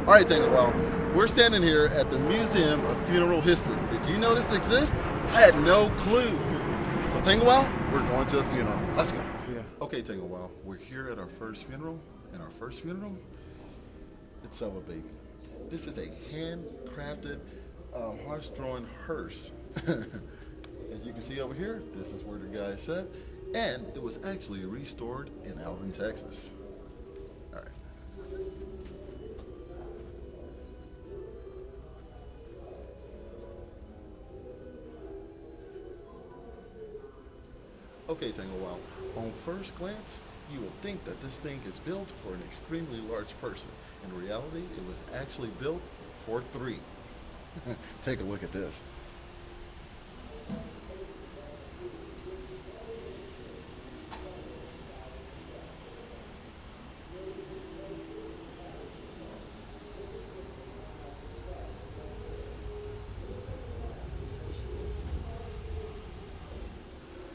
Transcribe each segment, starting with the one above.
All right, Tango. Well, we're standing here at the Museum of Funeral History. Did you know this exists? I had no clue. So, Tango, well, we're going to a funeral. Let's go. Yeah. Okay, Tango, well, we're here at our first funeral. And our first funeral, it's of a baby. This is a handcrafted, horse-drawn hearse. As you can see over here, this is where the guy sat. And it was actually restored in Alvin, Texas. All right. Okay, Tango, well, on first glance, you would think that this thing is built for an extremely large person. In reality, it was actually built for three. Take a look at this.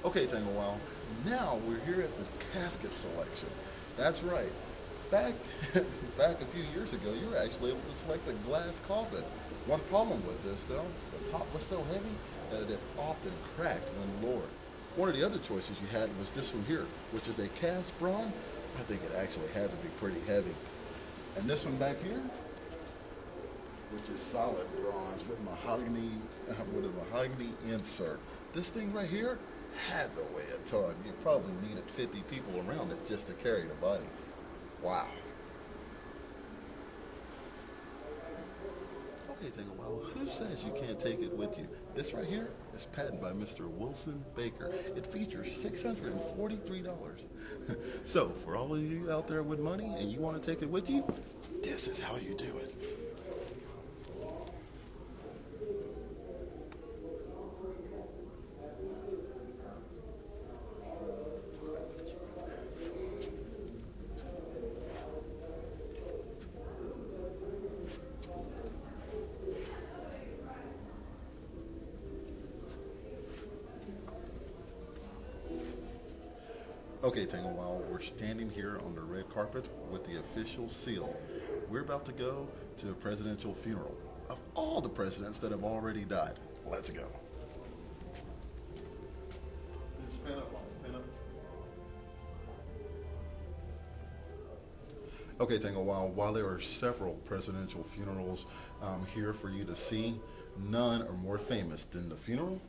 Okay, Tango, well, now we're here at the casket selection. That's right. Back, back a few years ago, you were actually able to select a glass coffin. One problem with this, though, the top was so heavy that it often cracked when lowered. One of the other choices you had was this one here, which is a cast bronze. I think it actually had to be pretty heavy. And this one back here, which is solid bronze with a mahogany insert. This thing right here had to weigh a ton. You probably needed 50 people around it just to carry the body. Wow. Okay, Tango, well, who says you can't take it with you? This right here is patented by Mr. Wilson Baker. It features $643. So, for all of you out there with money and you want to take it with you, this is how you do it. Okay, Tango, while we're standing here on the red carpet with the official seal, we're about to go to a presidential funeral of all the presidents that have already died. Let's go. Spin up, spin up. Okay, Tango, while there are several presidential funerals here for you to see, none are more famous than the funeral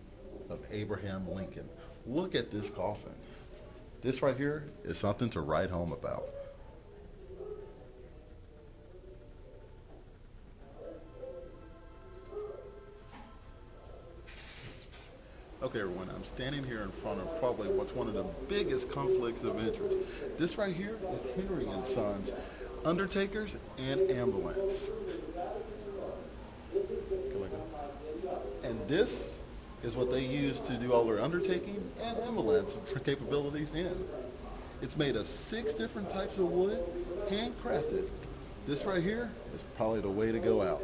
of Abraham Lincoln. Look at this coffin. This right here is something to write home about. Okay, everyone, I'm standing here in front of probably what's one of the biggest conflicts of interest. This right here is Henry and Sons, Undertakers and Ambulance. And this is what they use to do all their undertaking and ambulance capabilities in. It's made of 6 different types of wood, handcrafted. This right here is probably the way to go out.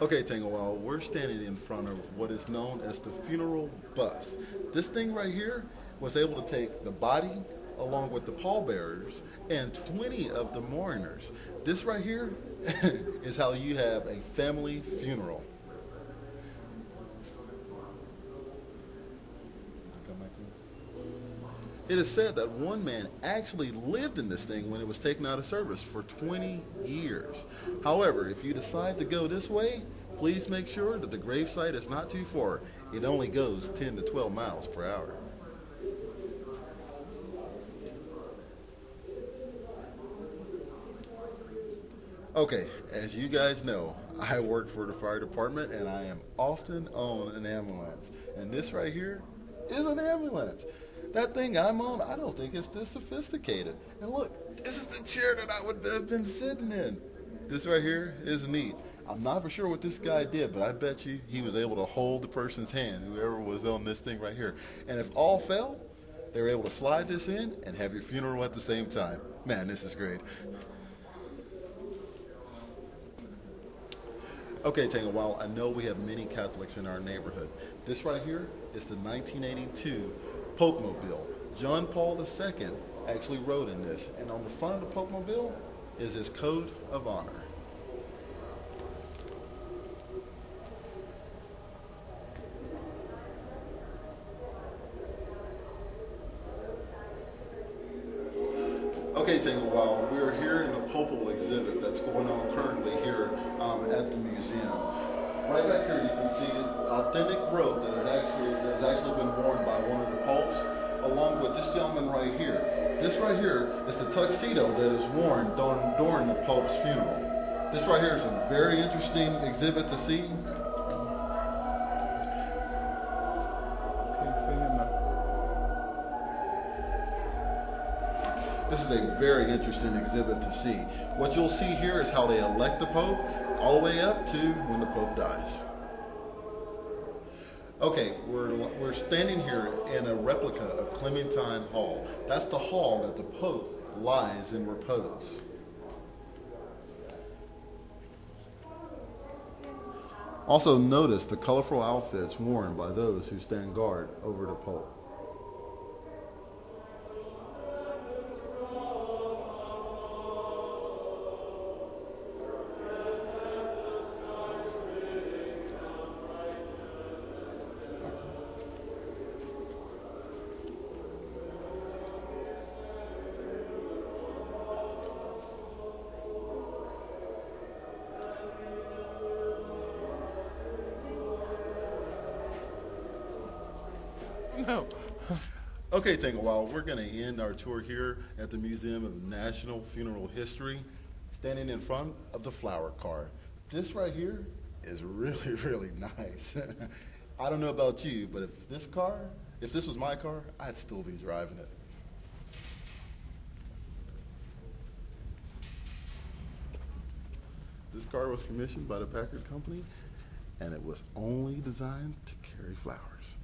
Okay, Tango, well, we're standing in front of what is known as the funeral bus. This thing right here was able to take the body along with the pallbearers and 20 of the mourners. This right here is how you have a family funeral. It is said that one man actually lived in this thing when it was taken out of service for 20 years. However, if you decide to go this way, please make sure that the gravesite is not too far. It only goes 10 to 12 miles per hour. Okay, as you guys know, I work for the fire department and I am often on an ambulance. And this right here is an ambulance. That thing I'm on, I don't think it's this sophisticated. And look, this is the chair that I would have been sitting in. This right here is neat. I'm not for sure what this guy did, but I bet you he was able to hold the person's hand, whoever was on this thing right here. And if all fell, they were able to slide this in and have your funeral at the same time. Man, this is great. Okay, Tango, while I know we have many Catholics in our neighborhood, this right here is the 1982 Pope Mobile. John Paul II actually rode in this, and on the front of the Popemobile is his code of honor. Okay, Tanglewile, we are here in the Popal exhibit that's going on currently here at the museum. Right back here, you can see an authentic robe that has actually been worn by one of the popes, along with this gentleman right here. This right here is the tuxedo that is worn during the Pope's funeral. This right here is a very interesting exhibit to see. Can't see him now. This is a very interesting exhibit to see. What you'll see here is how they elect the Pope all the way up to when the Pope dies. Okay, we're standing here in a replica of Clementine Hall. That's the hall that the Pope lies in repose. Also notice the colorful outfits worn by those who stand guard over the Pope. No. Okay, Tanglewile, we're going to end our tour here at the Museum of National Funeral History, standing in front of the flower car. This right here is really, really nice. I don't know about you, but if this was my car, I'd still be driving it. This car was commissioned by the Packard Company, and it was only designed to carry flowers.